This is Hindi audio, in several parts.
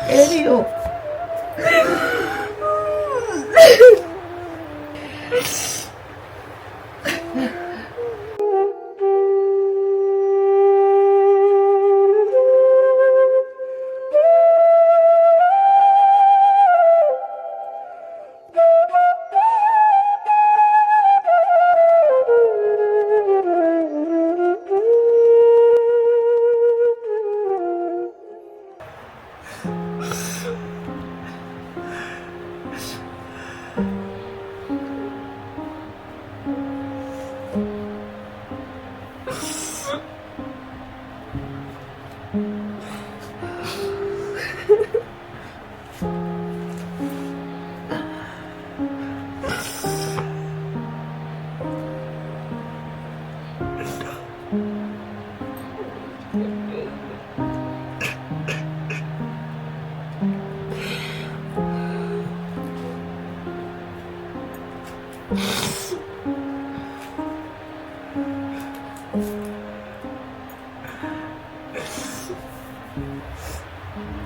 ए रियो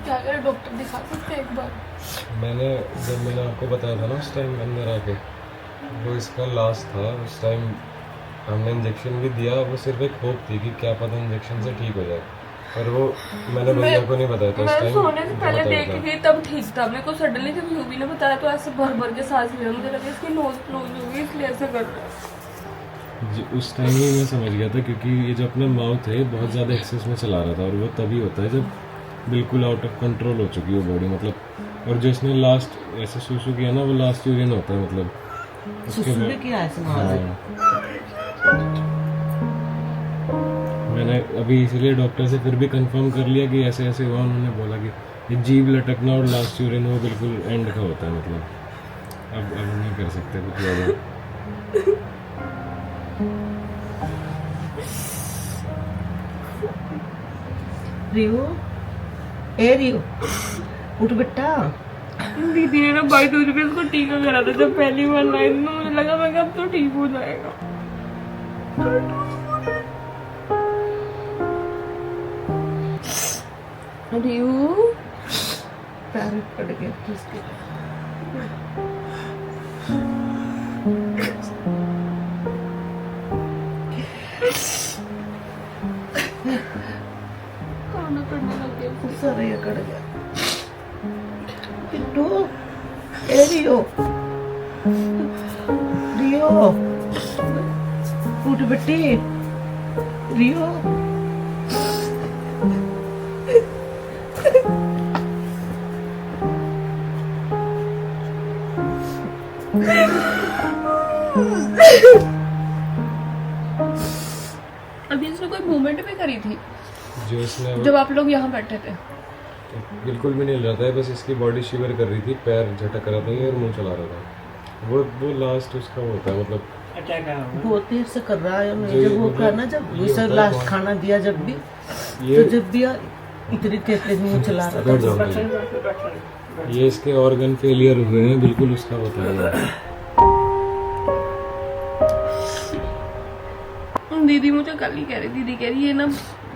क्या करें, डॉक्टर दिखा सकते हैं एक बार? जब मैंने आपको बताया था ना उस टाइम अंदर आके, वो इसका लास्ट था। उस टाइम हमने इंजेक्शन भी दिया, वो सिर्फ एक होप थी कि क्या पता इंजेक्शन से ठीक हो जाए, पर वो मैंने भैया को नहीं बताया था उस मैं टाइम। सोने से पहले देखी थी तब ठीक था। मेरे को सडनली जब यूवी ने बताया तो ऐसे भर भर के सांस लिया, मुझे लगा इसकी नोज क्लोज होगी इसलिए ऐसा कर रहा है। उस टाइम ही मैं समझ गया था, क्योंकि ये जो अपना माउथ है बहुत ज़्यादा एक्सेस में चला रहा था, और वो तभी होता है जब बिल्कुल आउट ऑफ कंट्रोल हो चुकी है बॉडी, मतलब। और जो इसने लास्ट ऐसे सुसु किया ना, वो लास्ट यूरिन होता है, मतलब उसके बाद किया है मैंने अभी इसलिए डॉक्टर से फिर भी कंफर्म कर लिया कि ऐसे ऐसे हुआ। उन्होंने बोला कि ये जीभ लटकना और लास्ट यूरिन वो बिल्कुल एंड का होता है, मतलब अब नहीं कर सकते कुछ ज़्यादा। रियो ए रियो उठ बेटा। दीदी ने ना 22 रुपये उसको टीका करा था जब पहली बार लाई थी, मुझे लगा मैं अब तो ठीक हो जाएगा। रियो पैर पड़ गए उसके। खाना करने लग गया। सारे ये कट गया। पिट्टू ए रियो रियो उठ बेटी रियो। अभी इसने कोई मूवमेंट भी करी थी जो इसने जब आप लोग यहाँ बैठे थे? बिल्कुल भी नहीं हिल रहा था, बस इसकी बॉडी शिवर कर रही थी, पैर झटक रहा था और मुंह चला रहा था। वो लास्ट उसका वो होता है, मतलब बहुत देर से कर रहा है। जो मैं जब वो मतलब खाना जब ये सर होता है लास्ट कौन- खाना दिया जब भी ये तो जब भी इतनी तेज मुंह चला रहा बैठ था। जाओ। ये इसके ऑर्गन फेलियर हुए हैं, बिल्कुल उसका बताया। दीदी मुझे कल ही कह रही, दीदी कह रही ये ना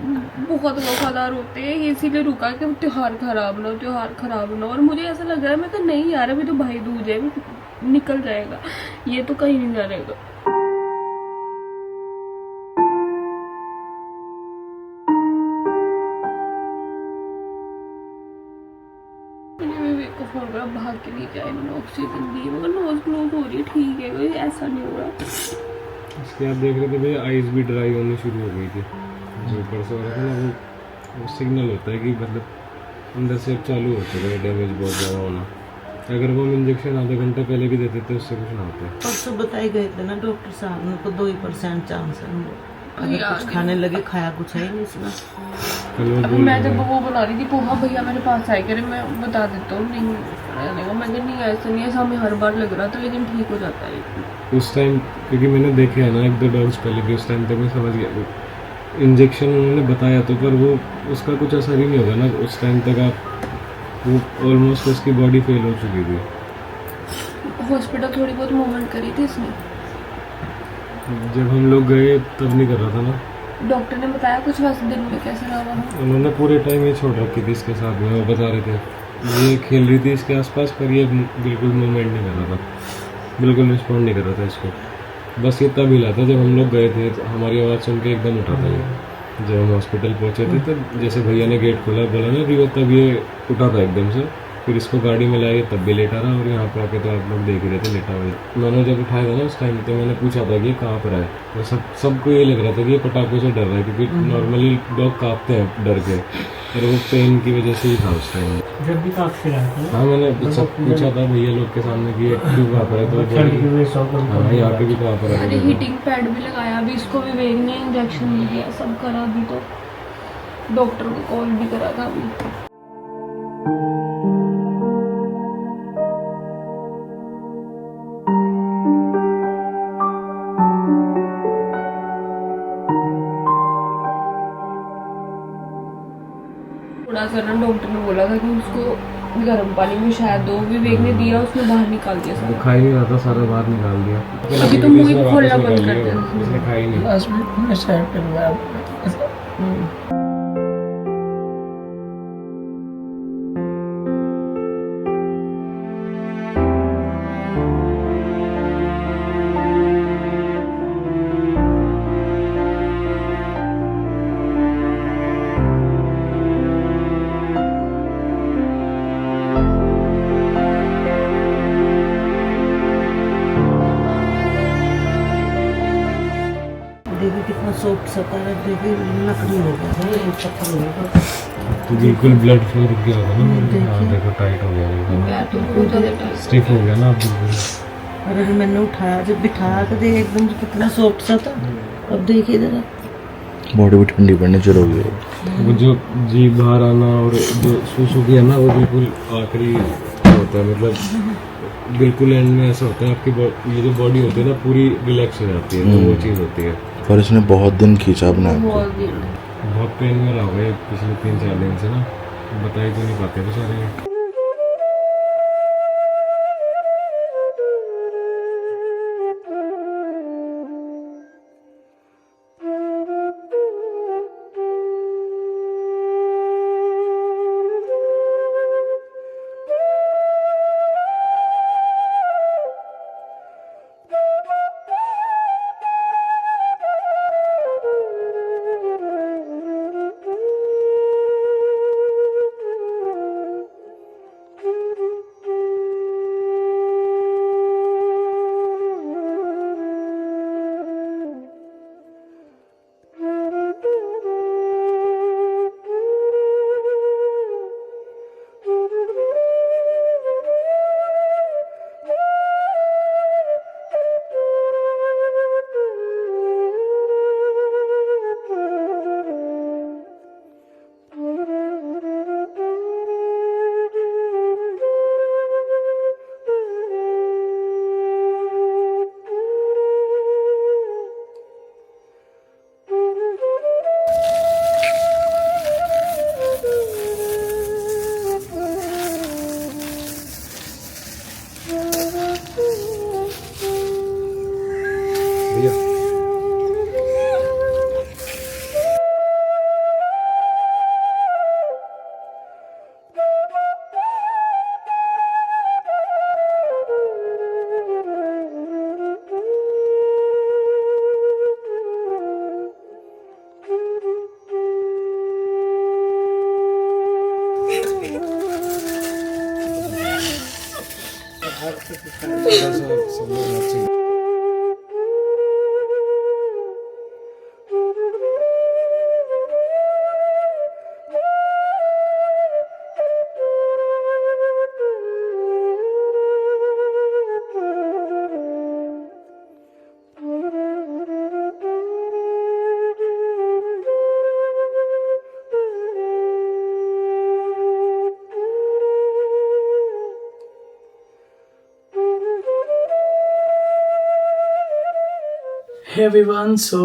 बहुत वफादार होते हैं, ये इसीलिए रुका कि त्योहार खराब ना हो, त्योहार खराब ना हो। और मुझे ऐसा लग रहा है, मैं तो नहीं यार अभी तो भाई दूज है, अभी निकल जाएगा, ये तो कहीं नहीं जाएगा। को फोन करा, भाग के लिए जाए, मैंने ऑक्सीजन दी, मगर नोज क्लोज हो रही है, ठीक है, कोई ऐसा नहीं हो रहा। इसके आप देख रहे थे भैया, आइज भी ड्राई होनी शुरू हो गई थी, जो ऊपर से हो रहा था ना, वो सिग्नल होता है कि मतलब अंदर से अब चालू हो चुका है डैमेज बहुत ज़्यादा होना। अगर वो इंजेक्शन आधे घंटे पहले भी देते थे उससे कुछ ना होता। परसों बताए गए थे ना डॉक्टर साहब ने को 2% चांस है। अगर कुछ खाने लगे खाया कुछ है ही नहीं इसमें। कल वो अभी बोल मैं रहे जब थे। वो बना रही थी पोहा, भैया मेरे पास आए, कह रहे मैं बता देता हूँ, नहीं रहने का। मैं नहीं, ऐसा नहीं, ऐसा हमें हर बार लग रहा था, लेकिन ठीक हो जाता है उस टाइम, क्योंकि मैंने देखे है ना 1-2 डोज पहले भी, उस टाइम तक मैं समझ गया। वो इंजेक्शन उन्होंने बताया तो, पर वो उसका कुछ असर ही नहीं होगा ना उस टाइम तक। आप वो ऑलमोस्ट उसकी बॉडी फेल हो चुकी थी। हॉस्पिटल थोड़ी बहुत मूवमेंट करी थी इसने। जब हम लोग गए तब नहीं कर रहा था ना। डॉक्टर ने बताया कुछ, वैसे दिन में कैसे रहा वहाँ? उन्होंने पूरे टाइम ये छोड़ रखी थी इसके साथ में, वो बता रहे थे ये खेल रही थी इसके आसपास, पर ये बिल्कुल मूवमेंट नहीं कर रहा था, बिल्कुल रिस्पॉन्ड नहीं कर रहा था इसको। बस ये तब हिला था जब हम लोग गए थे, तो हमारी आवाज़ सुन के एकदम उठा था ये। जब हम हॉस्पिटल पहुंचे थे तो जैसे भैया ने गेट खोला, बोला ना रियो, तब ये उठा था एकदम से। फिर इसको गाड़ी में लाए तब भी लेटा रहा, और यहाँ पे आके तो आप लोग देख रहे थे लेटा हुआ। मैंने जब उठाया था ना उस टाइम, तो मैंने पूछा था कि ये कहाँ पर है, तो सबको ये लग रहा था कि ये पटाखों से डर रहा है, क्योंकि नॉर्मली डॉग कांपते हैं डर के, और वो पेन की वजह से ही था उस टाइम। जब भी कांप से रहा था। हाँ, मैंने सब पूछा था भैया लोग के सामने कि ये क्यों कांप रहा है, तो वो बोले हाँ यहाँ पे भी कांप रहा अरे है। हीटिंग पैड भी लगाया, अभी इसको विवेक ने इंजेक्शन भी दिया, सब करा, अभी तो डॉक्टर को कॉल भी करा था अभी। थोड़ा सा ना डॉक्टर ने बोला था कि उसको गर्म पानी में शायद दो, विवेक ने दिया, उसने बाहर निकाल दिया वो सब। खा ही नहीं रहा था, सारा बाहर निकाल दिया। अभी तो मुंह ही खोलना बंद कर दिया इसने खा ही नहीं। लास्ट में मैं साइड पे लगाया। देखिए कितना सॉफ्ट सा था, देखिए लकड़ी हो गया था, ये पत्थर हो गया। तो बिल्कुल ब्लड फ्लो रुक गया होगा ना। हाँ देखो टाइट हो गया, पैर तो बहुत ज़्यादा टाइट। स्टिफ हो गया ना अब बिल्कुल। और अभी मैंने उठाया, जब बिठाया तो देख एकदम से कितना सॉफ्ट सा था। अब देखिए जरा, बॉडी भी ठंडी पड़ने शुरू हो गई। वो जो जीभ बाहर आना और जो सूसू किया ना, वो बिल्कुल आखिरी होता है, मतलब बिल्कुल एंड में ऐसा होता है आपकी ये जो बॉडी होती है ना पूरी रिलैक्स हो जाती है, तो वो चीज़ होती है। और इसने बहुत दिन खींचा अपने आप को। बहुत दिन बहुत पेन में रहा हुआ है पिछले 3-4 दिन से ना, बता ही तो नहीं पाते बेचारे। हे एवरीवन, सो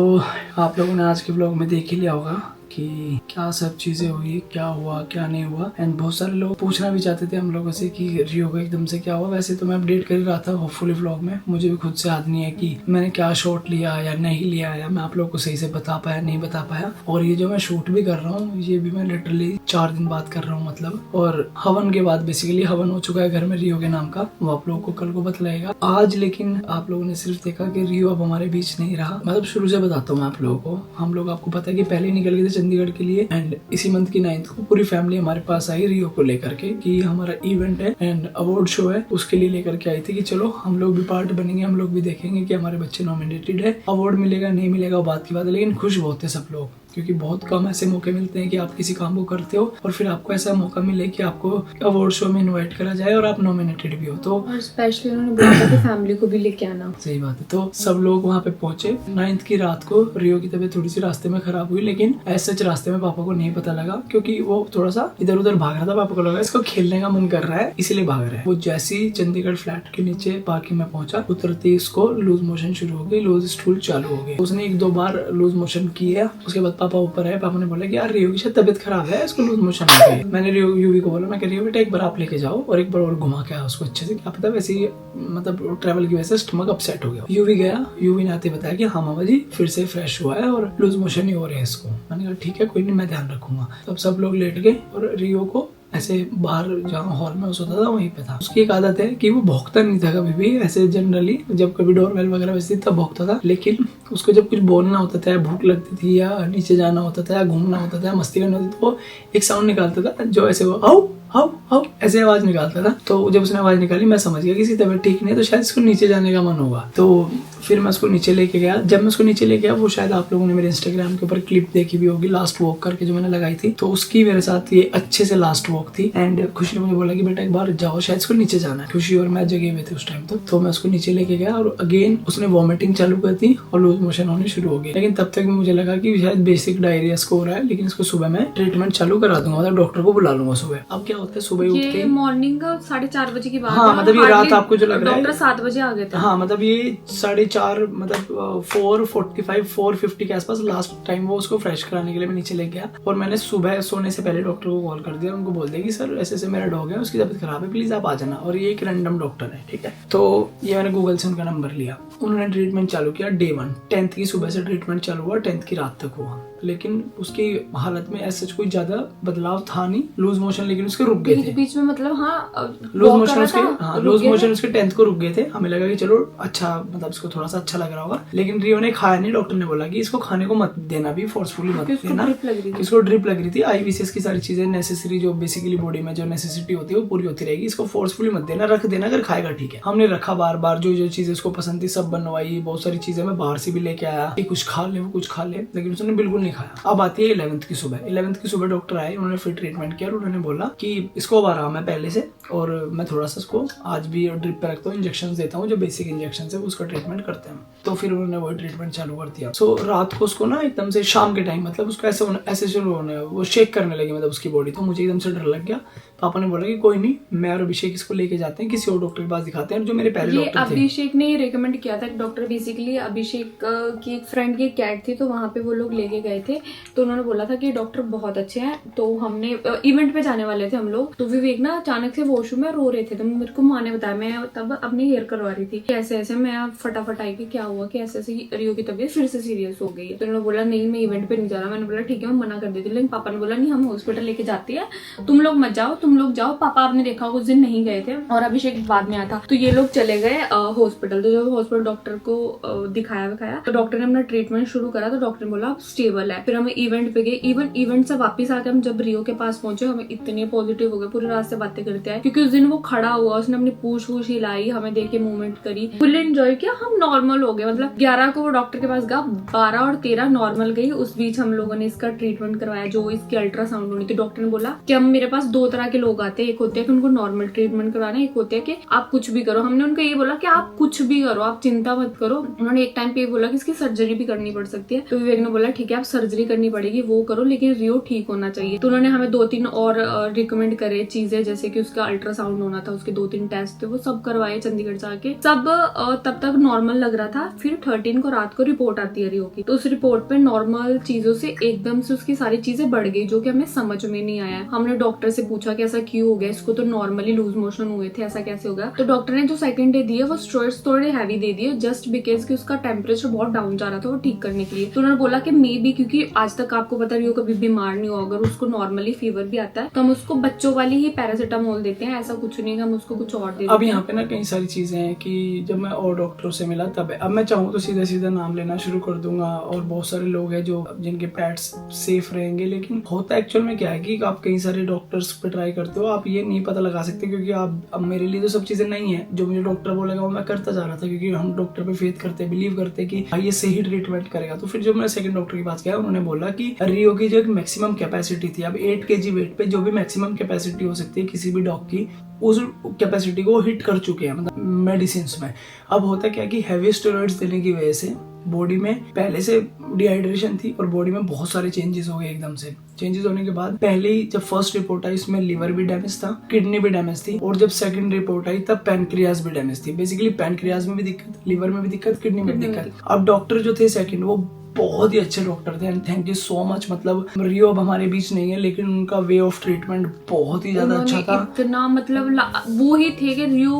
आप लोगों ने आज के ब्लॉग में देख ही लिया होगा कि क्या सब चीजें हुई, क्या हुआ क्या नहीं हुआ। एंड बहुत सारे लोग पूछना भी चाहते थे हम लोगों से कि रियो को एकदम से क्या हुआ। वैसे तो मैं अपडेट कर रहा था होपफुली व्लॉग में, मुझे भी खुद से याद नहीं है कि मैंने क्या शॉट लिया या नहीं लिया, या मैं आप लोगों को सही से बता पाया नहीं बता पाया। और ये जो मैं शूट भी कर रहा हूँ ये भी मैं लिटरली 4 दिन बाद कर रहा हूँ मतलब। और हवन के बाद बेसिकली हवन हो चुका है घर में रियो के नाम का, वो आप लोगों को कल को बतलाएगा। आज लेकिन आप लोगों ने सिर्फ देखा कि रियो अब हमारे बीच नहीं रहा। मतलब शुरू से बताता हूँ मैं आप लोगों को, हम लोग आपको पता है कि पहले निकल गए थे चंडीगढ़ के लिए। एंड इसी मंथ की 9 को पूरी फैमिली हमारे पास आई रियो को लेकर के कि हमारा इवेंट है एंड अवार्ड शो है, उसके लिए लेकर के आई थी कि चलो हम लोग भी पार्ट बनेंगे, हम लोग भी देखेंगे कि हमारे बच्चे नॉमिनेटेड है। अवार्ड मिलेगा नहीं मिलेगा वो बात की बात है, लेकिन खुश बहुत है सब लोग, क्योंकि बहुत कम ऐसे मौके मिलते हैं कि आप किसी काम को करते हो और फिर आपको ऐसा मौका मिले कि आपको अवार्ड शो में इनवाइट करा जाए और आप नॉमिनेटेड भी हो। तो और स्पेशली उन्होंने बोला था कि फैमिली को भी लेके आना। सही बात है। तो सब लोग वहाँ पे पहुंचे। 9 की रात को रियो की तबीयत थोड़ी सी रास्ते में खराब हुई, लेकिन ऐसे रास्ते में पापा को नहीं पता लगा क्योंकि वो थोड़ा सा इधर उधर भाग रहा था। पापा को लगा इसको खेलने का मन कर रहा है इसलिए भाग रहा है। वो जैसे ही चंडीगढ़ फ्लैट के नीचे पार्किंग में पहुंचा, उतरते ही इसको लूज मोशन शुरू हो गई, लूज स्टूल चालू हो गई। उसने 1-2 बार लूज मोशन किया। उसके बाद पापा ऊपर है, पापा ने बोला कि यार रियो की शायद तबीयत खराब है, इसको लूज मोशन हो गई। मैंने रियो यूवी को बोला, मैं कह रियो बेटा एक बार आप लेके जाओ और एक बार और घुमा के आओ उसको अच्छे से, क्या पता वैसे ही मतलब ट्रैवल की वजह से स्टमक अपसेट हो गया। यूवी गया, यूवी ने आते बताया कि हाँ मामा जी फिर से फ्रेश हुआ है और लूज मोशन ही हो रहे हैं इसको। मैंने कहा ठीक है कोई नहीं, मैं ध्यान रखूंगा। तब सब लोग लेट गए और रियो को ऐसे बाहर जहाँ हॉल में सोता था वहीं पे था। उसकी एक आदत है कि वो भौंकता नहीं था कभी भी, ऐसे जनरली जब कभी डोरबेल वगैरह बजती तब भौंकता था, लेकिन उसको जब कुछ बोलना होता था, भूख लगती थी या नीचे जाना होता था या घूमना होता था, मस्ती करनी होती थी, तो वो एक साउंड निकालता था जो ऐसे वो हाउ हाउ हाउ ऐसे आवाज निकालता था। तो जब उसने आवाज निकाली मैं समझ गया किसी तबीयत ठीक नहीं है, तो शायद इसको नीचे जाने का मन होगा। तो फिर मैं उसको नीचे लेके गया। जब मैं उसको नीचे लेके गया, वो शायद आप लोगों ने मेरे इंस्टाग्राम के ऊपर क्लिप देखी भी होगी लास्ट वॉक करके जो मैंने लगाई थी, तो उसकी मेरे साथ ये अच्छे से लास्ट वॉक थी। एंड खुशी ने मुझे बोला कि बेटा एक बार जाओ, शायद इसको नीचे जाना है। खुशी और मैं जगे हुए थे उस टाइम तो मैं उसको नीचे लेके गया और अगेन उसने वॉमिटिंग चालू कर दी और लूज मोशन होने शुरू हो गए। लेकिन तब तक मुझे लगा कि शायद बेसिक डायरिया इसको हो रहा है, लेकिन इसको सुबह मैं ट्रीटमेंट चालू करा दूंगा, मतलब डॉक्टर को बुला लूंगा सुबह। अब क्या होता है सुबह उठते मॉर्निंग 4:30 बजे की बात है। हाँ मतलब ये रात आपको जो लग रहा है डॉक्टर 7 बजे आ गए थे। हाँ मतलब ये 4:30 मतलब 4:45 4:50 के आसपास लास्ट टाइम वो उसको फ्रेश कराने के लिए मैं नीचे ले गया। और मैंने सुबह सोने से पहले डॉक्टर को कॉल कर दिया, उनको बोल दिया कि सर ऐसे ऐसे मेरा डॉग है, उसकी तबीयत खराब है, प्लीज आप आ जाना। और ये एक रैंडम डॉक्टर है, ठीक है। तो ये मैंने गूगल से उनका नंबर लिया, उन्होंने ट्रीटमेंट चालू किया। Day 1 10th की सुबह से ट्रीटमेंट चालू हुआ, 10th की रात तक हुआ, लेकिन उसकी हालत में ऐसा कोई ज्यादा बदलाव था नहीं। लूज मोशन लेकिन उसके रुक गए थे बीच में, मतलब लूज मोशन उसके, हाँ लूज मोशन उसके 10th को रुक गए थे। हमें लगा कि चलो अच्छा मतलब इसको थोड़ा सा अच्छा लग रहा होगा, लेकिन रियो ने खाया नहीं। डॉक्टर ने बोला कि इसको खाने को मत देना, भी फोर्सफुली मत देना। इसको ड्रिप लग रही थी, आईवीसीएस की सारी चीजें नेसेसरी जो बेसिकली बॉडी में जो नेसेसिटी होती है वो पूरी होती रहेगी। इसको फोर्सफुली मत देना, रख देना, अगर खाएगा ठीक है। हमने रखा बार बार, जो जो चीजें उसको पसंद थी सब बनवाई, बहुत सारी चीजें मैं बाहर से भी लेके आया कि कुछ खा ले वो कुछ खा ले, लेकिन उसने बिल्कुल नहीं खाया। अब आती है 11th की सुबह। 11th की सुबह डॉक्टर आए, उन्होंने फिर ट्रीटमेंट किया और उन्होंने बोला कि इसको अब आराम है पहले से, और मैं थोड़ा सा इसको आज भी ड्रिप पे रखता हूँ, इंजेक्शन देता हूँ, जो बेसिक इंजेक्शन है उसका ट्रीटमेंट करते हैं। तो फिर उन्होंने वही ट्रीटमेंट चालू कर दिया। सो रात को उसको ना एकदम से शाम के टाइम मतलब उसको ऐसे शुरू होने, वो शेक करने लगी मतलब उसकी बॉडी। तो मुझे एकदम से डर लग गया। पापा ने बोला कि कोई नहीं, मैं और अभिषेक इसको लेके जाते हैं, किसी और डॉक्टर के पास दिखाते हैं, जो मेरे पहले डॉक्टर थे। अभिषेक ने रिकमेंड किया था डॉक्टर, बेसिकली अभिषेक की एक फ्रेंड की कैट थी, तो वहाँ पे वो लोग लेके गए थे। तो उन्होंने बोला था कि डॉक्टर बहुत अच्छे हैं। तो हमने इवेंट पे जाने वाले थे हम लोग, तो विवेक ना अचानक से वॉशरूम में रो रहे थे। तो मेरे को माँ ने बताया, मैं तब अपनी हेयर करवा रही थी, ऐसे ऐसे मैं फटाफट आई कि क्या हुआ कि ऐसे ऐसे रियो की तबीयत फिर से सीरियस हो गई है। तो उन्होंने बोला नहीं मैं इवेंट पे नहीं जा रहा। मैंने बोला ठीक है मैं मना कर देती, लेकिन पापा ने बोला नहीं हम हॉस्पिटल लेके जाते हैं, तुम लोग मत जाओ, तुम लोग जाओ। पापा आपने देखा उस दिन नहीं गए थे और अभिषेक बाद में आया था। तो ये लोग चले गए हॉस्पिटल। तो जब हॉस्पिटल डॉक्टर को दिखाया तो डॉक्टर ने अपना ट्रीटमेंट शुरू करा। तो डॉक्टर ने बोला आप स्टेबल है। फिर हमें इवेंट पे गए। इवन इवेंट से वापस आके हम जब रियो के पास पहुंचे, हमें इतने पॉजिटिव हो गए, पूरी रात से बातें करते हैं, क्योंकि उस दिन वो खड़ा हुआ, उसने अपनी पूछ हिलाई, हमें देख के मूवमेंट करी, फुल एंजॉय किया। हम नॉर्मल हो गए, मतलब 11 को वो डॉक्टर के पास गया, 12 और 13 नॉर्मल गई। उस बीच हम लोगों ने इसका ट्रीटमेंट करवाया, जो इसकी अल्ट्रासाउंड होनी थी। डॉक्टर ने बोला कि हम मेरे पास 2 तरह के लोग आते हैं, एक होते हैं कि उनको नॉर्मल ट्रीटमेंट करवाना, एक होते हैं कि आप कुछ भी करो। हमने उनको ये बोला कि आप कुछ भी करो, आप चिंता मत करो। उन्होंने एक टाइम पे ये बोला कि इसकी सर्जरी भी करनी पड़ सकती है। तो विवेक ने बोला ठीक है आप सर्जरी करनी पड़ेगी वो करो, लेकिन रियो ठीक होना चाहिए। तो उन्होंने हमें 2-3 और रिकमेंड करे चीजें, जैसे कि उसका अल्ट्रासाउंड होना था, उसके 2-3 टेस्ट थे, वो सब करवाए चंडीगढ़ जाके, सब तब तक नॉर्मल लग रहा था। फिर 13 को रात को रिपोर्ट आती है रियो की, तो उस रिपोर्ट पे नॉर्मल चीजों से एकदम से उसकी सारी चीजें बढ़ गई, जो कि हमें समझ में नहीं आया। हमने डॉक्टर से पूछा कि ऐसा क्यों हो गया, इसको तो नॉर्मली लूज मोशन हुए थे, ऐसा कैसे हो गया। तो डॉक्टर ने जो सेकंड डे दिए वो स्टेरॉइड्स थोड़े हैवी दे दिए, जस्ट बिकॉज कि उसका टेम्परेचर बहुत डाउन जा रहा था, वो ठीक करने के लिए। तो उन्होंने बोला कि मे बी, क्योंकि आज तक आपको पता रियो कभी बीमार नहीं हो, अगर उसको नॉर्मली फीवर भी आता है तो हम उसको बच्चों वाली ही पैरासिटामोल देते हैं, ऐसा कुछ नहीं है हम उसको कुछ और देते हैं। अब यहाँ पे ना कई सारी चीजें हैं कि जब मैं और डॉक्टरों से मिला तब, अब मैं चाहूँ तो सीधा सीधा नाम लेना शुरू कर दूंगा, और बहुत सारे लोग हैं जो जिनके पेट्स सेफ रहेंगे, लेकिन होता एक्चुअल में क्या है कि आप कई सारे डॉक्टर्स पे ट्राई करते हो, आप ये नहीं पता लगा सकते, क्योंकि आप, अब मेरे लिए तो सब चीजें नहीं है, जो मुझे डॉक्टर बोलेगा वो मैं करता जा रहा था, क्योंकि हम डॉक्टर पे फेथ करते, बिलीव करते कि भाई ये सही ट्रीटमेंट करेगा। तो फिर जब मैं सेकंड डॉक्टर के पास गया, उन्होंने बोला कि रियो की जो मैक्सिमम कैपेसिटी थी, अब 8 kg वेट पे जो भी मैक्सिमम कैपेसिटी हो सकती है किसी भी डॉग की, उस कैपेसिटी को हिट कर चुके हैं, मतलब मेडिसिन में। अब होता क्या कि हैवी स्टेरॉइड्स देने की वजह से बॉडी में पहले से डिहाइड्रेशन थी और बॉडी में बहुत सारे चेंजेस हो गए एकदम से। चेंजेस होने के बाद पहले ही जब फर्स्ट रिपोर्ट आई इसमें लिवर भी डैमेज था, किडनी भी डैमेज थी, और जब सेकंड रिपोर्ट आई तब पैनक्रियाज भी डैमेज थी। बेसिकली पैनक्रियाज में भी दिक्कत, लिवर में भी दिक्कत, किडनी में भी दिक्कत। अब डॉक्टर जो थे सेकंड, वो बहुत ही अच्छे डॉक्टर थे, and thank you so much. मतलब रियो अब हमारे बीच नहीं है, लेकिन उनका वे ऑफ ट्रीटमेंट बहुत ही ज्यादा अच्छा था। इतना मतलब वो ही थे कि रियो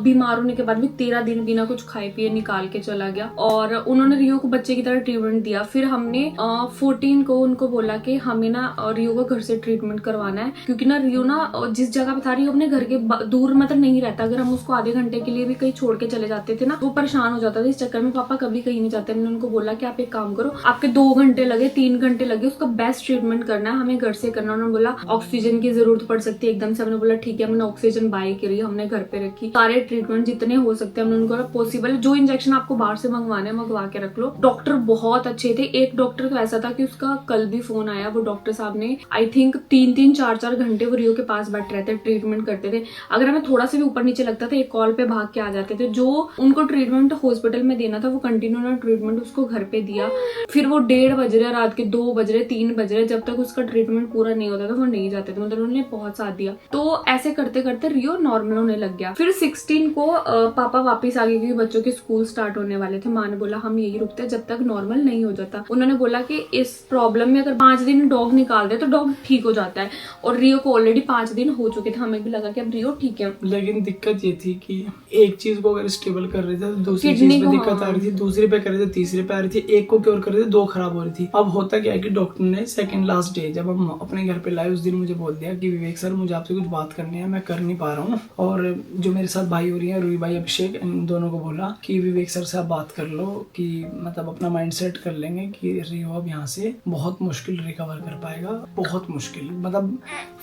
बीमार होने के बाद भी 13 दिन बिना कुछ खाए पिए निकाल के चला गया, और उन्होंने रियो को बच्चे की तरह ट्रीटमेंट दिया। फिर हमने 14 को उनको बोला कि हमें ना रियो को घर से ट्रीटमेंट करवाना है, क्योंकि ना रियो ना जिस जगह पे था, रियो अपने घर के दूर मतलब नहीं रहता, अगर हम उसको आधे घंटे के लिए भी कहीं छोड़ के चले जाते थे ना, वो परेशान हो जाता था। इस चक्कर में पापा कभी कहीं नहीं जाते। मैंने उनको बोला कि आप एक काम, आपके 2 घंटे लगे, 3 घंटे लगे, उसका बेस्ट ट्रीटमेंट करना है, हमें घर से करना। उन्होंने बोला ऑक्सीजन की जरूरत पड़ सकती है एकदम से। हमने बोला ठीक है, हमने ऑक्सीजन बाय करी, हमने घर पे रखी, सारे ट्रीटमेंट जितने हो सकते हैं हमने उनको पॉसिबल, जो इंजेक्शन आपको बाहर से मंगवाने हैं मंगवा के रख लो। डॉक्टर बहुत अच्छे थे। एक डॉक्टर तो ऐसा था कि उसका कल भी फोन आया, वो डॉक्टर साहब ने आई थिंक 3-3, 4-4 घंटे वो रियो के पास बैठ रहते, ट्रीटमेंट करते थे। अगर हमें थोड़ा सा भी ऊपर नीचे लगता था, एक कॉल पे भाग के आ जाते थे। जो उनको ट्रीटमेंट हॉस्पिटल में देना था वो कंटिन्यू ट्रीटमेंट उसको घर पे दिया। फिर वो 1:30 बज रहे, रात के 2 बज रहे, 3 बज रहे, जब तक उसका ट्रीटमेंट पूरा नहीं होता था वो नहीं जाते थे। मतलब उन्होंने बहुत साथ दिया। तो ऐसे करते करते रियो नॉर्मल होने लग गया। फिर 16 को पापा वापस आ गए, क्योंकि बच्चों के स्कूल स्टार्ट होने वाले थे। माँ ने बोला हम यही रुकते हैं जब तक नॉर्मल नहीं हो जाता। उन्होंने बोला कि इस प्रॉब्लम में अगर 5 दिन डॉग निकाल दे तो डॉग ठीक हो जाता है, और रियो को ऑलरेडी 5 दिन हो चुके थे। हमें भी लगा कि अब रियो ठीक है। लेकिन दिक्कत ये थी कि एक चीज को अगर स्टेबल कर रहे थे तो दूसरी चीज में दिक्कत आ रही थी, दूसरे पे कर रहे थे तीसरे पे आ रही थी, एक को क्योर कर रहे थे 2 खराब हो रही थी। अब होता क्या है कि डॉक्टर ने सेकंड लास्ट डे जब हम अपने घर पे लाए, उस दिन मुझे बोल दिया कि विवेक सर मुझे आपसे कुछ बात करनी है, मैं कर नहीं पा रहा हूँ। और जो मेरे साथ भाई हो रही है, रूही भाई, अभिषेक, इन दोनों को बोला कि विवेक सर से आप बात कर लो, कि मतलब अपना माइंड सेट कर लेंगे कि रियो अब यहाँ से बहुत मुश्किल रिकवर कर पाएगा, बहुत मुश्किल, मतलब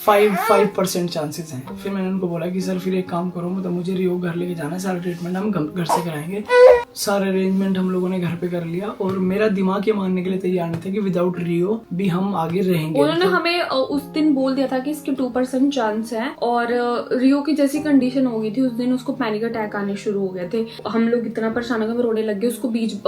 5% चांसेस हैं। फिर मैंने उनको बोला कि सर फिर एक काम करो, मतलब मुझे रियो घर लेके जाना है, सारा ट्रीटमेंट हम घर से कराएंगे। सारे अरेंजमेंट हम लोगों ने घर पे कर लिया, और मेरा दिमाग ये मानने के लिए तैयार नहीं था कि विदाउट रियो भी हम आगे रहेंगे। उन्होंने हमें उस दिन बोल दिया था कि इसके 2% चांस है, और रियो की जैसी कंडीशन हो गई थी उस दिन, उसको पैनिक अटैक आने शुरू हो गए थे। हम लोग इतना परेशान हो गए, रोने लग गए।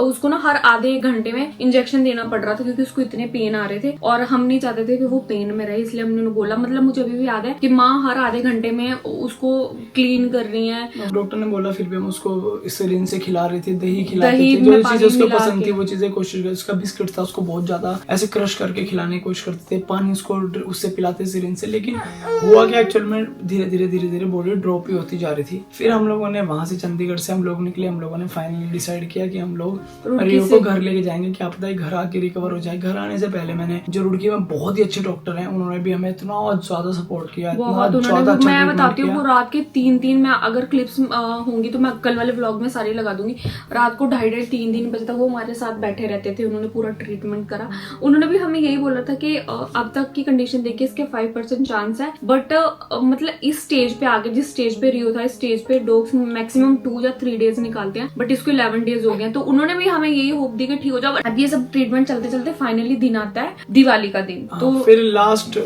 उसको ना हर आधे घंटे में इंजेक्शन देना पड़ रहा था, क्योंकि उसको इतने पेन आ रहे थे, और हम नहीं चाहते थे कि वो पेन में रहे। इसलिए हमने बोला, मतलब मुझे अभी भी याद है कि माँ हर आधे घंटे में उसको क्लीन कर रही है। डॉक्टर ने बोला फिर भी हम उसको सिरिंज से खिला रहे थे, दही खिलाते थे, जो चीजें उसको पसंद थी वो चीजें कोशिश कर। उसका बिस्किट था, उसको बहुत ज्यादा ऐसे क्रश करके खिलाने की कोशिश करते थे, पानी उसको उससे पिलाते सिरिंज से। लेकिन हुआ क्या, एक्चुअल में धीरे धीरे बॉडी ड्रॉप ही होती जा रही थी। फिर हम लोगों ने वहां से, चंडीगढ़ से हम लोग निकले, हम लोगों ने फाइनली डिसाइड किया कि हम लोग रियो को घर लेके जाएंगे, क्या पता है घर आके रिकवर हो जाए। घर आने से पहले मैंने जो रुड़की में बहुत ही अच्छे डॉक्टर हैं, उन्होंने भी हमें इतना ज्यादा सपोर्ट किया, मैं बताती हूँ, रात के 3 मैं अगर क्लिप्स होंगी तो मैं कल वाले व्लॉग में सारी लगा दूंगी। रात को 2:30-3 बजे तक वो हमारे साथ बैठे रहते थे, उन्होंने पूरा ट्रीटमेंट करा। उन्होंने भी हमें यही बोला था कि अब तक की कंडीशन देखिए इसके 5% चांस है, बट मतलब इस स्टेज पे आगे, जिस स्टेज पे रियो था, इस स्टेज पे डॉग्स मैक्सिमम 2 या 3 डेज निकालते हैं, बट इसको 11 डेज हो गए। तो उन्होंने भी हमें यही होप दी कि ठीक हो जाओ। अब ये सब ट्रीटमेंट चलते चलते फाइनली दिन आता है दिवाली का दिन। तो फिर लास्ट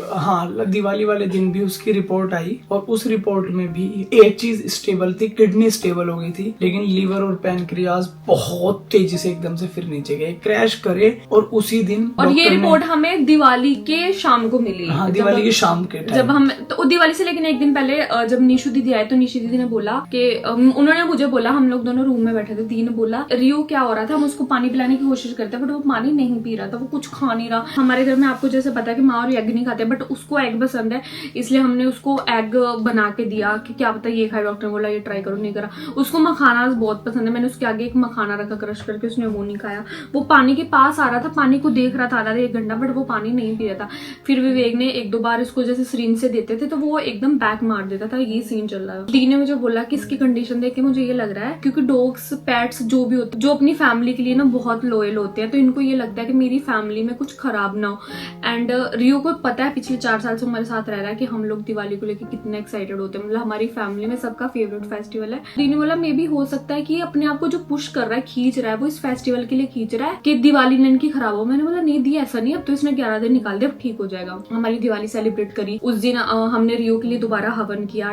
दिवाली वाले दिन भी उसकी रिपोर्ट आई, और उस रिपोर्ट में भी एक चीज स्टेबल थी, किडनी स्टेबल हो गई थी, लेकिन लीवर और पैनक्रियाज बहुत तेजी से एकदम से फिर नीचे गए, क्रैश करे और उसी दिन और ये डॉक्टर ने- रिपोर्ट हमें दिवाली के शाम को मिली। हाँ, दिवाली की शाम के टाइम। जब हम तो दिवाली से लेकिन एक दिन पहले जब निशु दीदी आए तो निशु दीदी ने बोला कि उन्होंने मुझे बोला, हम लोग दोनों रूम में बैठे थे, दी ने बोला रियो क्या हो रहा था, हम उसको पानी पिलाने की कोशिश करते बट वो पानी नहीं पी रहा था, वो कुछ खा नहीं रहा। हमारे घर में आपको जैसे पता है कि माँ और एग नहीं खाते बट उसको एग पसंद है, इसलिए हमने उसको एग बना के दिया कि क्या पता ये खाए। डॉक्टर ने बोला ये ट्राई करो, नहीं करा। उसको मखाना बहुत पसंद है, मैंने उसके आगे एक मखाना रखा क्रश करके, उसने वो नहीं खाया। वो पानी के पास आ रहा था, पानी को देख रहा था आधा 1 घंटा बट वो पानी नहीं पी रहा था। फिर विवेक ने 1-2 बार इसको जैसे सिरिंज से देते थे तो वो एकदम बैक मार देता था। ये सीन चल रहा है। डी ने मुझे बोला कि इसकी कंडीशन देख के मुझे ये लग रहा है, क्योंकि डॉग्स पेट्स जो भी होते जो अपनी फैमिली के लिए ना बहुत लॉयल होते हैं, तो इनको ये लगता है कि मेरी फैमिली में कुछ खराब ना हो। एंड रियो को पता है पिछले 4 साल से हमारे साथ रह रहा है कि हम लोग दिवाली को लेकर कितने एक्साइटेड होते हैं, मतलब हमारी फैमिली में सबका फेवरेट फेस्टिवल है। डी ने बोला मे भी हो सकता है कि अपने आप को जो पुश कर रहा है, खींच रहा है, वो इस फेस्टिवल के लिए खींच रहा है कि दिवाली ने इनकी खराब हो। मैंने बोला नहीं दी, ऐसा नहीं, अब तो इसने 11 दिन निकाल दे, अब ठीक हो जाएगा। हमारी दिवाली सेलिब्रेट करी। उस दिन हमने रियो के लिए दोबारा हवन किया।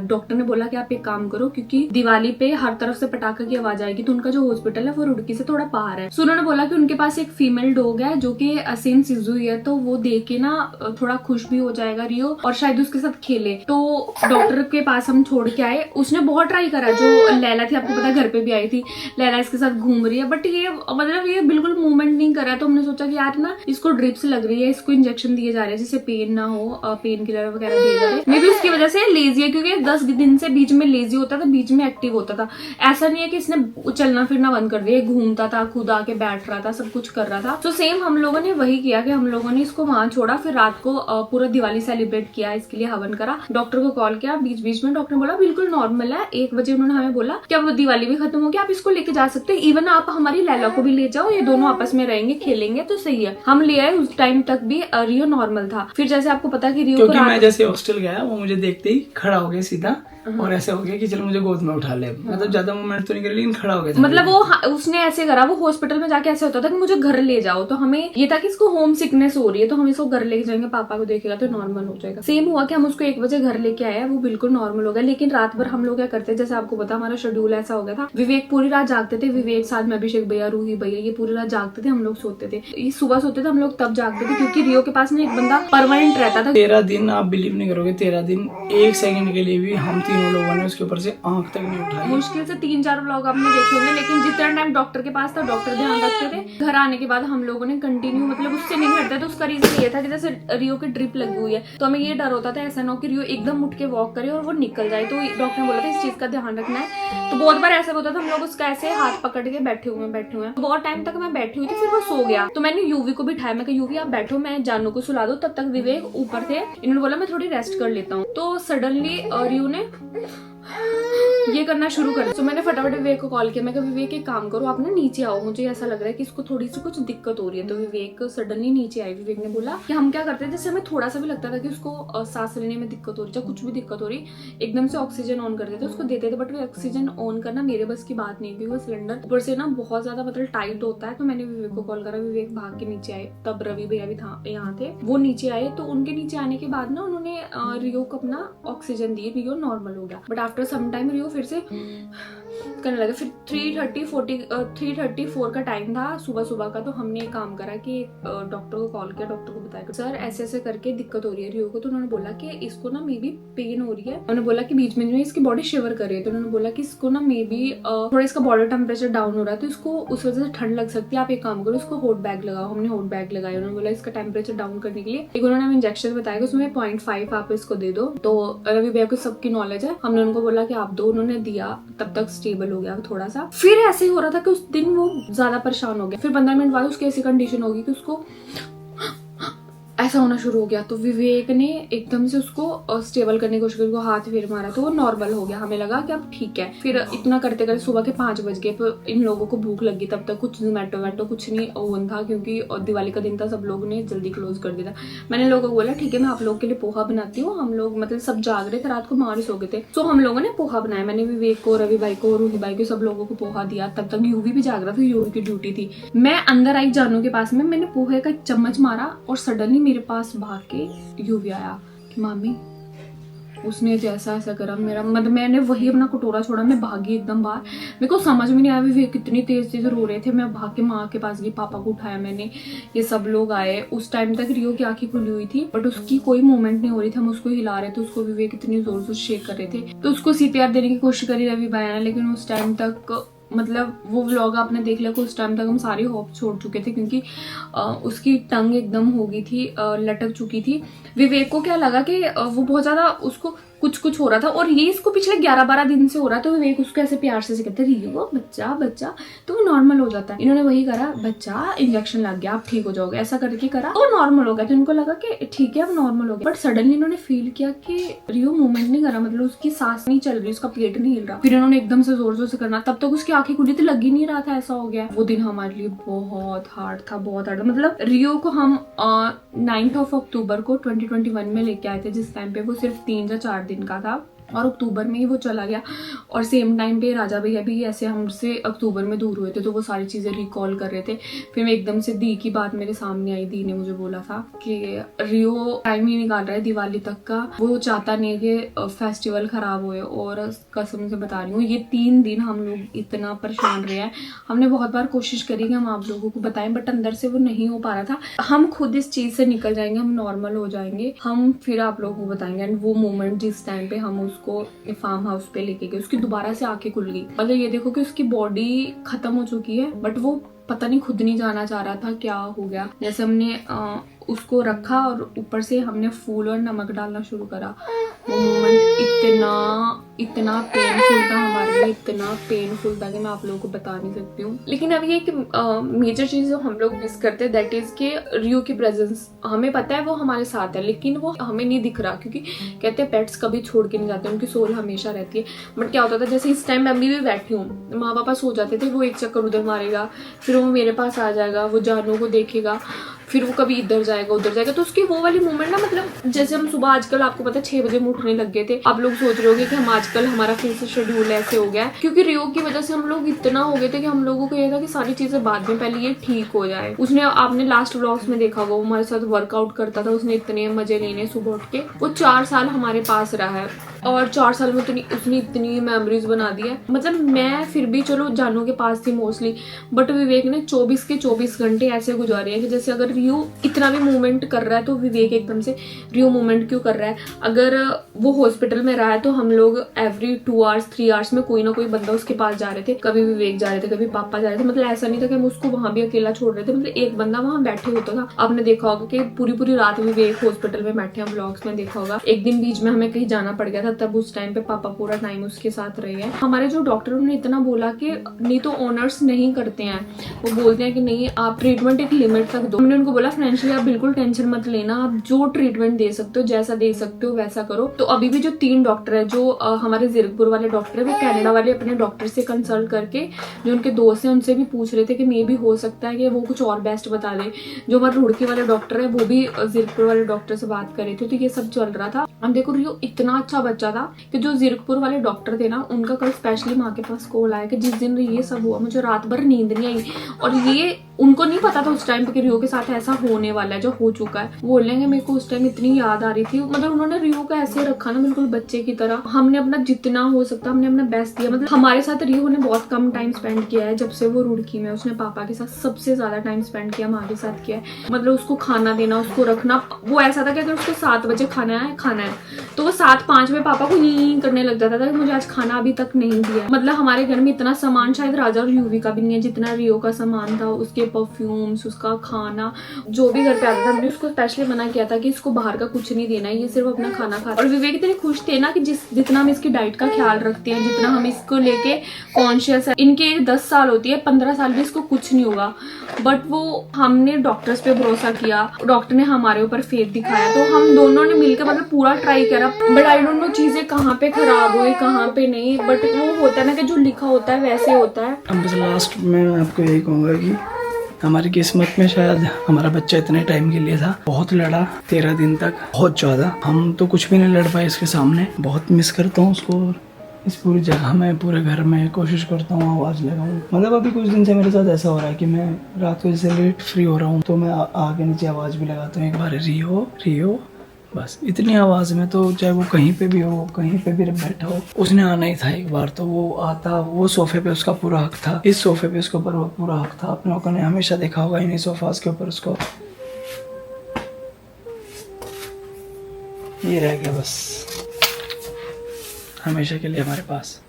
डॉक्टर ने बोला कि आप एक काम करो, क्योंकि दिवाली पे हर तरफ से पटाखे की आवाज आएगी, तो उनका जो हॉस्पिटल है वो रुड़की से थोड़ा बाहर है। सो उन्होंने बोला कि उनके पास एक फीमेल डॉग है जो कि सेम सिजू ही है, तो वो देख के ना थोड़ा खुश भी हो जाएगा रियो और शायद उसके साथ खेले। तो डॉक्टर के पास हम छोड़ के आए। उसने बहुत ट्राई करा, जो लैला थी आपको पता है घर पे भी आई थी, लैला इसके साथ घूम रही है बट ये मतलब ये बिल्कुल मूवमेंट नहीं कर रहा है। तो हमने सोचा कि यार ना इसको ड्रिप्स लग रही है, इसको इंजेक्शन दिए जा रहे हैं जिससे पेन ना हो, पेन किलर वगैरह दिए जा रहे हैं। मे भी उसकी वजह से लेजी है, क्योंकि 10 दिन से बीच में लेजी होता था, बीच में एक्टिव होता था। ऐसा नहीं है कि इसने चलना फिरना बंद कर दिया, घूमता था, खुद आके बैठ रहा था, सब कुछ कर रहा था। तो सेम हम लोगों ने वही किया कि हम लोगों ने इसको वहां छोड़ा, फिर रात को पूरा दिवाली सेलिब्रेट किया, इसके लिए हवन करा, डॉक्टर को कॉल किया बीच बीच में। डॉक्टर ने बोला बिल्कुल नॉर्मल है। 1 बजे उन्होंने हमें बोला कि अब दिवाली भी खत्म हो गया, आप इसको लेके जा सकते हो, इवन आप हमारी लैला को भी ले जाओ, ये दोनों आपस में रहेंगे, खेलेंगे, तो सही है। हम ले आए। उस टाइम तक भी रियो नॉर्मल था। फिर जैसे आपको पता है कि रियो क्योंकि मैं जैसे हॉस्टल गया वो मुझे देखते ही खड़ा हो गया सीधा और ऐसे हो गया कि चलो मुझे गोद में उठा ले, मतलब ज्यादा मूवमेंट तो नहीं कर, लेकिन खड़ा हो गया था। मतलब वो उसने ऐसे करा, वो हॉस्पिटल में जाके ऐसे होता था कि मुझे घर ले जाओ, तो हमें ये था कि इसको होम सिकनेस हो रही है तो हम इसको घर लेके जाएंगे, पापा को देखेगा तो नॉर्मल हो जाएगा। सेम हुआ कि हम उसको 1 बजे घर लेके आए, वो बिल्कुल नॉर्मल हो गया। लेकिन रात भर हम लोग क्या करते, जैसे आपको पता हमारा शेड्यूल ऐसा हो गया था, विवेक पूरी रात जागते थे, विवेक साथ में अभिषेक भैया, रूही भैया, ये पूरी रात जागते थे, हम लोग सोते थे। ये सुबह सोते थे, हम लोग तब जागते थे क्योंकि रियो के पास ना एक बंदा परमानेंट रहता था। 13 दिन आप बिलीव नहीं करोगे, 13 दिन 1 सेकंड के लिए भी हम तीनों लोगों ने उसके ऊपर से आंख तक नहीं उठाई। मुश्किल से 3-4 व्लॉग आपने देखे होंगे, लेकिन जितना टाइम डॉक्टर के पास था डॉक्टर ध्यान रखते थे। घर आने के बाद हम लोगों ने कंटिन्यू, मतलब उससे नहीं हटते। तो उसका रीजन ये था कि जैसे रियो की ड्रिप लगी हुई है तो हमें ये डर होता था ऐसा ना हो कि रियो एकदम उठ के वॉक करे और वो निकल जाए, तो डॉक्टर ने बोला था इस चीज का ध्यान रखना है। तो बहुत बार ऐसा होता था हम लोग उसका ऐसे हाथ पकड़ के बैठे हुए हैं। तो बहुत टाइम तक मैं बैठी हुई थी, फिर वो सो गया तो मैंने यूवी को बिठाया, मैं यूवी आप बैठो, मैं जानू को सुला दो। तब तक विवेक ऊपर थे, इन्होंने बोला मैं थोड़ी रेस्ट कर लेता हूँ। तो सडनली रियो ने ये करना शुरू कर। तो मैंने फटाफट विवेक को कॉल किया, मैं कहा विवेक एक काम करो, आप ना नीचे आओ, मुझे ऐसा लग रहा है कि इसको थोड़ी सी कुछ दिक्कत हो रही है। तो विवेक सडनली नीचे आए। विवेक ने बोला कि हम क्या करते हैं, जैसे हमें थोड़ा सा भी लगता था कि उसको सांस लेने में दिक्कत हो रही है, कुछ भी दिक्कत हो रही, एकदम से ऑक्सीजन ऑन कर देते, उसको देते थे। बट वो ऑक्सीजन ऑन करना मेरे बस की बात नहीं, क्योंकि वो सिलेंडर ऊपर से ना बहुत ज्यादा मतलब टाइट होता है। तो मैंने विवेक को कॉल करा, विवेक भाग के नीचे आए। तब रवि भैया भी था यहाँ थे, वो नीचे आए। तो उनके नीचे आने के बाद ना उन्होंने रियो को अपना ऑक्सीजन दिए, रियो नॉर्मल हो गया। बट आफ्टर सम टाइम रियो फिर से करने लगा। फिर 3:34 का टाइम था सुबह का। तो हमने एक काम करा कि डॉक्टर को कॉल किया, डॉक्टर को बताया सर ऐसे ऐसे करके दिक्कत हो रही है रियो को। तो उन्होंने बोला कि इसको ना मे बी पेन हो रही है। उन्होंने बोला कि बीच में इसकी बॉडी शिवर कर रही है। तो उन्होंने बोला कि इसको ना मे बी थोड़ा इसका बॉडी टेम्परेचर डाउन हो रहा है, तो इसको उस वजह से ठंड लग सकती है, आप एक काम करो इसको हॉट बैग लगाओ। हमने हॉट बैग लगाया। उन्होंने बोला इसका टेम्परेचर डाउन करने के लिए एक उन्होंने हमें इंजेक्शन बताया कि उसमें 0.5 आप इसको दे दो। तो रवि भैया को सबकी नॉलेज है, हमने उनको बोला कि आप दो, उन्होंने दिया। तब तक स्टेबल हो गया थोड़ा सा। फिर ऐसे ही हो रहा था कि उस दिन वो ज्यादा परेशान हो गया। फिर 15 मिनट बाद उसकी ऐसी कंडीशन होगी कि उसको ऐसा होना शुरू हो गया। तो विवेक ने एकदम से उसको स्टेबल करने की कोशिश की, उसको हाथ फेर मारा तो वो नॉर्मल हो गया। हमें लगा कि अब ठीक है। फिर इतना करते करते सुबह के 5 बज गए। फिर इन लोगों को भूख लगी। तब तक कुछ जोमेटो कुछ नहीं ओवन था, क्योंकि दिवाली का दिन था, सब लोगों ने जल्दी क्लोज कर दिया था। मैंने लोगों को बोला ठीक है मैं आप लोग के लिए पोहा बनाती हूँ। हम लोग मतलब सब जाग रहे थे, रात को मार सो गए थे। तो हम लोगों ने पोहा बनाया। मैंने विवेक को, रवि भाई को, रूही भाई को, सब लोगों को पोहा दिया। तब तक यूवी भी जाग रहा था, यूवी की ड्यूटी थी। मैं अंदर आई जानू के पास में, मैंने पोहे का चम्मच मारा और सडनली मेरे पास भाग के यूवी आया कि मामी उसने जैसा ऐसा करा, मेरा मतलब मैंने वही अपना कटोरा छोड़ा, मैं भागी एकदम बाहर। मेरे को समझ में नहीं आया विवेक कितनी तेज तेज रो रहे थे। मैं भाग के माँ के पास गई, पापा को उठाया मैंने, ये सब लोग आए। उस टाइम तक रियो की आंखें खुली हुई थी बट उसकी कोई मूवमेंट नहीं हो रही थी। हम उसको हिला रहे थे, उसको विवेक इतनी जोर से शेक कर रहे थे, तो उसको CPR देने की कोशिश करी रवि भाई ने, लेकिन उस टाइम तक मतलब वो व्लॉग आपने देख लिया कि उस टाइम तक हम सारी होप छोड़ चुके थे, क्योंकि उसकी टंग एकदम हो गई थी, लटक चुकी थी। विवेक को क्या लगा कि वो बहुत ज्यादा उसको कुछ हो रहा था, और ये इसको पिछले 11-12 दिन से हो रहा है, तो विवेक उसको ऐसे प्यार से कहते रियो बच्चा बच्चा, तो वो नॉर्मल हो जाता है। इन्होंने वही करा, बच्चा इंजेक्शन लग गया आप ठीक हो जाओगे, ऐसा करके करा तो नॉर्मल हो गया। तो इनको लगा कि ठीक है अब नॉर्मल हो गया, बट सडनली इन्होंने फील किया कि रियो मूवमेंट नहीं कर रहा, मतलब उसकी सांस नहीं चल रही, उसका पेट नहीं हिल रहा। फिर इन्होंने एकदम से जोर से करना, तब तक उसकी आंखें खुली थी, लग ही नहीं रहा था, ऐसा हो गया। वो दिन हमारे लिए बहुत हार्ड था, बहुत हार्ड। मतलब रियो को हम 9 अक्टूबर को 2021 में लेके आए थे, जिस टाइम पे वो सिर्फ 3 या 4 दिन का था, और अक्टूबर में ही वो चला गया। और सेम टाइम पे राजा भैया भी ऐसे हमसे अक्टूबर में दूर हुए थे, तो वो सारी चीज़ें रिकॉल कर रहे थे। फिर मैं एकदम से दी की बात मेरे सामने आई। दी ने मुझे बोला था कि रियो टाइम ही निकाल रहा है दिवाली तक का, वो चाहता नहीं है कि फेस्टिवल खराब होए। और कसम से बता रही हूँ, ये 3 दिन हम लोग इतना परेशान रहे हैं। हमने बहुत बार कोशिश करी कि हम आप लोगों को बताएं, बट अंदर से वो नहीं हो पा रहा था। हम खुद इस चीज़ से निकल जाएंगे, हम नॉर्मल हो जाएंगे, हम फिर आप लोगों को बताएंगे। एंड वो मोमेंट जिस टाइम पे हम उसको फार्म हाउस पे लेके गए, उसकी दोबारा से आंखें खुल गई। मतलब ये देखो कि उसकी बॉडी खत्म हो चुकी है, बट वो पता नहीं खुद नहीं जाना चाह रहा था, क्या हो गया। जैसे हमने उसको रखा और ऊपर से हमने फूल और नमक डालना शुरू करा। वो मोमेंट इतना पेनफुल था हमारे लिए, इतना पेनफुल था कि मैं आप लोगों को बता नहीं सकती हूँ। लेकिन अब ये कि मेजर चीज जो हम लोग मिस करते हैं, दैट इज के रियो की प्रेजेंस। हमें पता है वो हमारे साथ है, लेकिन वो हमें नहीं दिख रहा, क्योंकि कहते हैं पेट्स कभी छोड़ के नहीं जाते, उनकी सोल हमेशा रहती है। बट क्या होता था, जैसे इस टाइम मैं भी बैठी हूँ, माँ पापा सो जाते थे, वो एक चक्कर उधर मारेगा, फिर वो मेरे पास आ जाएगा, वो जानू को देखेगा, फिर वो कभी इधर जाएगा उधर जाएगा। तो उसकी वो वाली मूवमेंट ना, मतलब जैसे हम सुबह आजकल आपको पता है 6 बजे में उठने लग गए थे। आप लोग सोच रहे होंगे कि हम आजकल हमारा फिर से शेड्यूल ऐसे हो गया है, क्योंकि रियो की वजह से हम लोग इतना हो गए थे कि हम लोगों को ये था कि सारी चीजें बाद में, पहले ये ठीक हो जाए। उसने, आपने लास्ट व्लॉग्स में देखा होगा, वो हमारे साथ वर्कआउट करता था, उसने इतने मजे लेने सुबह उठ के। वो 4 साल हमारे पास रहा है, और 4 साल में उसने इतनी मेमोरीज बना दी है। मतलब मैं फिर भी चलो जानू के पास थी मोस्टली, बट विवेक ने 24 के 24 घंटे ऐसे गुजारे हैं कि जैसे अगर रियो इतना भी मूवमेंट कर रहा है तो विवेक एकदम से रियो मूवमेंट क्यों कर रहा है। अगर वो हॉस्पिटल में रहा है तो हम लोग एवरी 2 आवर्स 3 आवर्स में कोई ना कोई बंदा उसके पास जा रहे थे। कभी विवेक जा रहे थे, कभी पापा जा रहे थे। मतलब ऐसा नहीं था कि हम उसको वहां भी अकेला छोड़ रहे थे, मतलब एक बंदा वहां बैठे होता था। आपने देखा होगा कि पूरी रात विवेक हॉस्पिटल में बैठे हैं, व्लॉग्स में देखा होगा। एक दिन बीच में हमें कहीं जाना पड़ गया था, तब उस टाइम पे पापा पूरा टाइम उसके साथ रहे हैं। हमारे जो डॉक्टर ने इतना बोला कि नहीं तो ऑनर्स नहीं करते हैं, वो बोलते हैं कि नहीं आप ट्रीटमेंट एक लिमिट तक दो। हमने उनको बोला फाइनेंशियली आप बिल्कुल टेंशन मत लेना, आप जो ट्रीटमेंट दे सकते हो, जैसा दे सकते हो वैसा करो। तो अभी भी जो 3 डॉक्टर है, जो हमारे जीरकपुर वाले डॉक्टर है, वो कनाडा वाले अपने डॉक्टर से कंसल्ट करके, जो उनके दोस्त हैं उनसे भी पूछ रहे थे कि मे भी हो सकता है कि वो कुछ और बेस्ट बता दे। जो हमारे रुड़की वाले डॉक्टर है वो भी जीरकपुर वाले डॉक्टर से बात कर रहे थे, तो ये सब चल रहा था। हम देखो रियो इतना अच्छा बच्चा था कि जो जीरकपुर वाले डॉक्टर थे ना, उनका कल स्पेशली माँ के पास कॉल आया कि जिस दिन ये सब हुआ मुझे रात भर नींद नहीं आई। और ये उनको नहीं पता था उस टाइम पे कि रियो के साथ ऐसा होने वाला है, जो हो चुका है। बोल रहे हैं मेरे को उस टाइम इतनी याद आ रही थी, मतलब उन्होंने रियो को ऐसे रखा ना बिल्कुल बच्चे की तरह। हमने अपना जितना हो सकता हमने अपना बेस्ट दिया। मतलब हमारे साथ रियो ने बहुत कम टाइम स्पेंड किया है जब से वो रुड़की में। उसने पापा के साथ सबसे ज्यादा टाइम स्पेंड किया, माँ के साथ किया है। मतलब उसको खाना देना, उसको रखना, वो ऐसा था कि अगर उसको 7 बजे खाना है तो वो 7:05 में पापा को ही करने लग जाता था कि मुझे आज खाना अभी तक नहीं दिया। मतलब हमारे घर में इतना सामान शायद राजा और यूवी का भी नहीं है जितना रियो का सामान था। उसके परफ्यूम्स, उसका खाना, जो भी घर पे आता था, हमने उसको स्पेशली मना किया था कि इसको बाहर का कुछ नहीं देना है, ये सिर्फ अपना खाना खा। और विवेक इतने खुश थे ना कि जितना हम इसकी डाइट का ख्याल रखते हैं, जितना हम इसको लेके कॉन्शियस है। इनकी एज 10 साल होती है, 15 साल भी इसको कुछ नहीं होगा, बट वो हमने डॉक्टर्स पे भरोसा किया, डॉक्टर ने हमारे ऊपर फेथ दिखाया, तो हम दोनों ने मिलकर मतलब पूरा ट्राई करा। बट आई डोंट नो चीजें कहाँ पे खराब हुई कहाँ पे नहीं, बट वो होता है ना कि जो लिखा होता है वैसे होता है। अब बस लास्ट में मैं आपको यही कहूँगा कि हमारी किस्मत में शायद हमारा बच्चा इतने टाइम के लिए था। बहुत लड़ा 13 दिन तक, बहुत ज़्यादा। हम तो कुछ भी नहीं लड़ पाए इसके सामने। बहुत मिस करता हूँ उसको। इस पूरी जगह में, पूरे घर में कोशिश करता हूँ आवाज़ लगाऊँ। मतलब अभी कुछ दिन से मेरे साथ ऐसा हो रहा है कि मैं रात को जैसे लेट फ्री हो रहा हूँ तो मैं आगे नीचे आवाज़ भी लगाता हूँ, एक बार रियो रियो बस इतनी आवाज में तो चाहे वो कहीं पे भी हो, कहीं पे भी बैठा हो, उसने आना ही था एक बार। तो वो आता, वो सोफे पे उसका पूरा हक था, इस सोफे पे उसके ऊपर वो पूरा हक था। अपने लोगों ने हमेशा देखा होगा इन्हीं सोफास के ऊपर उसको। ये रह गया बस हमेशा के लिए हमारे पास।